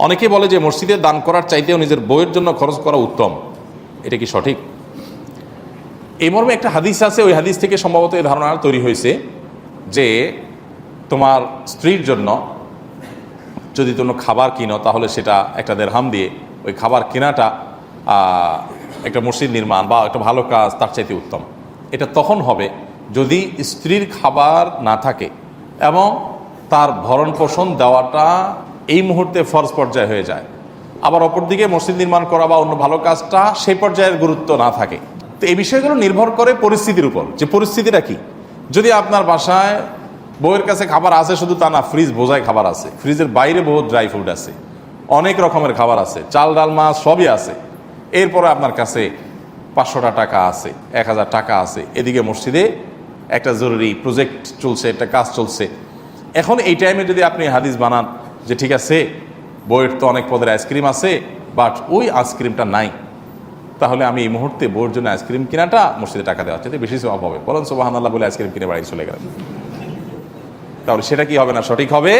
অনেকে বলে যে মসজিদে দান করার চাইতেও নিজের বইয়ের জন্য খরচ করা উত্তম। এটা কি সঠিক? এই মর্মে একটা হাদিস আছে, ওই হাদিস থেকে সম্ভবত এই ধারণা তৈরি হয়েছে যে তোমার স্ত্রীর জন্য যদি তুমি খাবার কিনো তাহলে সেটা একটা দিরহাম দিয়ে ওই খাবার কেনাটা একটা মসজিদ নির্মাণ বা একটা ভালো কাজ তার চাইতে উত্তম। এটা তখন হবে যদি স্ত্রীর খাবার না থাকে এবং তার ভরণ পোষণ দেওয়াটা এই মুহূর্তে ফরজ পর্যায়ে হয়ে যায়, আবার অপরদিকে মসজিদ নির্মাণ করা বা অন্য ভালো কাজটা সেই পর্যায়ের গুরুত্ব না থাকে। তো এই বিষয়গুলো নির্ভর করে পরিস্থিতির উপর, যে পরিস্থিতিটা কি। যদি আপনার বাসায় বউয়ের কাছে খাবার আছে শুধু তা না, ফ্রিজ বোঝায় খাবার আছে, ফ্রিজের বাইরে বহুত ড্রাই ফ্রুট আছে, অনেক রকমের খাবার আছে, চাল ডাল মাছ সবই আছে, এরপরে আপনার কাছে 500টা টাকা আছে, 1000 টাকা আছে, এদিকে মসজিদে একটা জরুরি প্রজেক্ট চলছে, একটা কাজ চলছে। এখন এই টাইমে যদি আপনি হাদিস বানান যে ঠিক আছে বউয়ের তো অনেক পদের আইসক্রিম আছে বাট ওই আইসক্রিমটা নাই, তাহলে আমি এই মুহূর্তে বউয়ের জন্য আইসক্রিম কেনাটা মসজিদে টাকা দেওয়ার চাইতে বেশি সওয়াব হবে, বলেন সুবহানাল্লাহ বলে আইসক্রিম কিনে বাড়ি চলে গেলেন, তাহলে সেটা কি হবে না? সঠিক হবে।